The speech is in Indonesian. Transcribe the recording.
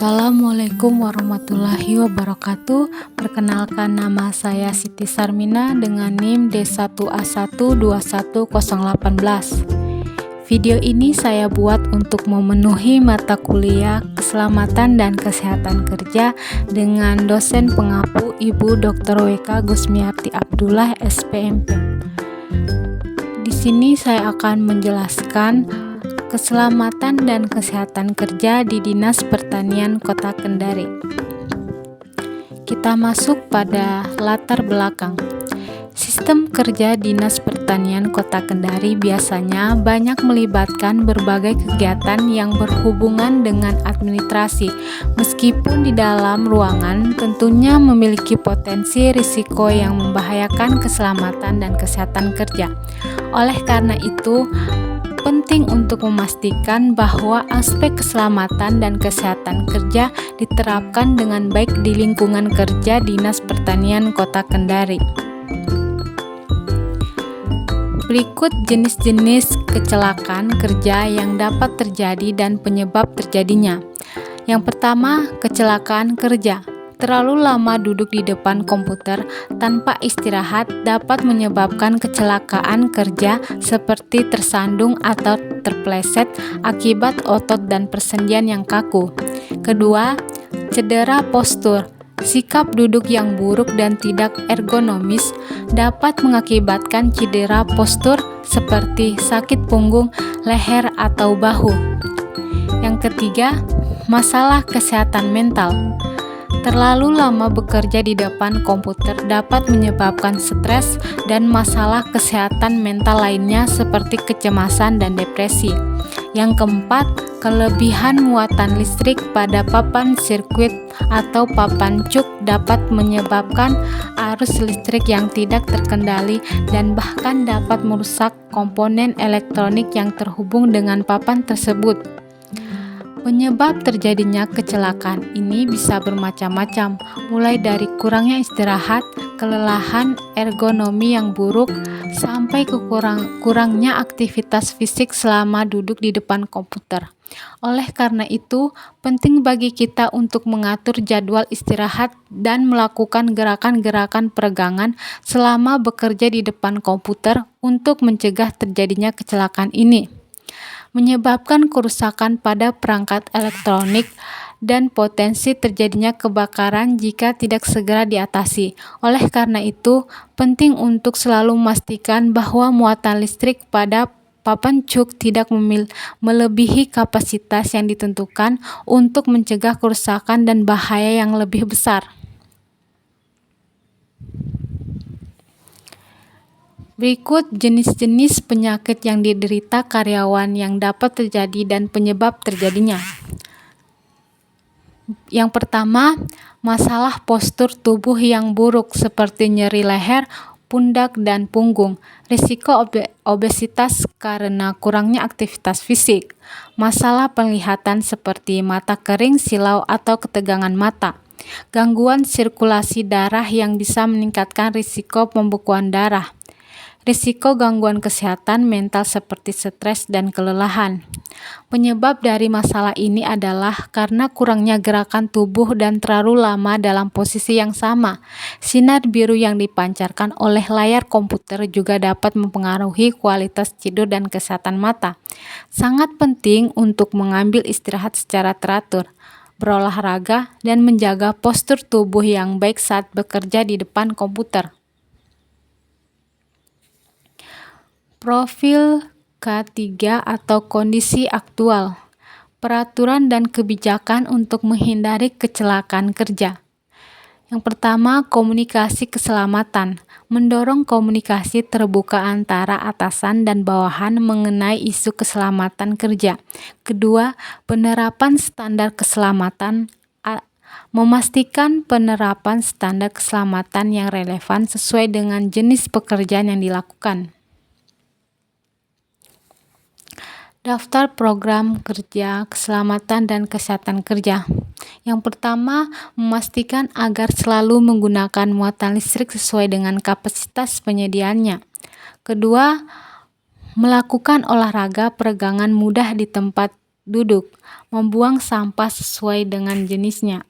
Assalamualaikum warahmatullahi wabarakatuh. Perkenalkan, nama saya Siti Sarmina dengan NIM D1A1210818. Video ini saya buat untuk memenuhi mata kuliah Keselamatan dan Kesehatan Kerja dengan dosen pengampu Ibu Dr. WK Gusmiarti Abdullah SPMP. Di sini saya akan menjelaskan keselamatan dan kesehatan kerja di Dinas Pertanian Kota Kendari. Kita masuk pada latar belakang. Sistem kerja Dinas Pertanian Kota Kendari biasanya banyak melibatkan berbagai kegiatan yang berhubungan dengan administrasi. Meskipun di dalam ruangan tentunya memiliki potensi risiko yang membahayakan keselamatan dan kesehatan kerja. Oleh karena itu, penting untuk memastikan bahwa aspek keselamatan dan kesehatan kerja diterapkan dengan baik di lingkungan kerja Dinas Pertanian Kota Kendari. Berikut jenis-jenis kecelakaan kerja yang dapat terjadi dan penyebab terjadinya. Yang pertama, kecelakaan kerja. Terlalu lama duduk di depan komputer tanpa istirahat dapat menyebabkan kecelakaan kerja seperti tersandung atau terpleset akibat otot dan persendian yang kaku. Kedua, cedera postur. Sikap duduk yang buruk dan tidak ergonomis dapat mengakibatkan cedera postur seperti sakit punggung, leher, atau bahu. Yang ketiga, masalah kesehatan mental. Terlalu lama bekerja di depan komputer dapat menyebabkan stres dan masalah kesehatan mental lainnya seperti kecemasan dan depresi. Yang keempat, kelebihan muatan listrik pada papan sirkuit atau papan cuk dapat menyebabkan arus listrik yang tidak terkendali dan bahkan dapat merusak komponen elektronik yang terhubung dengan papan tersebut. Penyebab terjadinya kecelakaan ini bisa bermacam-macam, mulai dari kurangnya istirahat, kelelahan, ergonomi yang buruk, sampai ke kurangnya aktivitas fisik selama duduk di depan komputer. Oleh karena itu, penting bagi kita untuk mengatur jadwal istirahat dan melakukan gerakan-gerakan peregangan selama bekerja di depan komputer untuk mencegah terjadinya kecelakaan ini. Menyebabkan kerusakan pada perangkat elektronik dan potensi terjadinya kebakaran jika tidak segera diatasi. Oleh karena itu, penting untuk selalu memastikan bahwa muatan listrik pada papan cuk tidak melebihi kapasitas yang ditentukan untuk mencegah kerusakan dan bahaya yang lebih besar. Berikut jenis-jenis penyakit yang diderita karyawan yang dapat terjadi dan penyebab terjadinya. Yang pertama, masalah postur tubuh yang buruk seperti nyeri leher, pundak, dan punggung. Risiko obesitas karena kurangnya aktivitas fisik. Masalah penglihatan seperti mata kering, silau, atau ketegangan mata. Gangguan sirkulasi darah yang bisa meningkatkan risiko pembekuan darah. Risiko gangguan kesehatan mental seperti stres dan kelelahan. Penyebab dari masalah ini adalah karena kurangnya gerakan tubuh dan terlalu lama dalam posisi yang sama. Sinar biru yang dipancarkan oleh layar komputer juga dapat mempengaruhi kualitas tidur dan kesehatan mata. Sangat penting untuk mengambil istirahat secara teratur, berolahraga, dan menjaga postur tubuh yang baik saat bekerja di depan komputer. Profil K3 atau kondisi aktual, peraturan dan kebijakan untuk menghindari kecelakaan kerja. Yang pertama, komunikasi keselamatan, mendorong komunikasi terbuka antara atasan dan bawahan mengenai isu keselamatan kerja. Kedua, penerapan standar keselamatan, memastikan penerapan standar keselamatan yang relevan sesuai dengan jenis pekerjaan yang dilakukan. Daftar program kerja keselamatan dan kesehatan kerja. Yang pertama, memastikan agar selalu menggunakan muatan listrik sesuai dengan kapasitas penyediaannya. Kedua, melakukan olahraga peregangan mudah di tempat duduk, membuang sampah sesuai dengan jenisnya,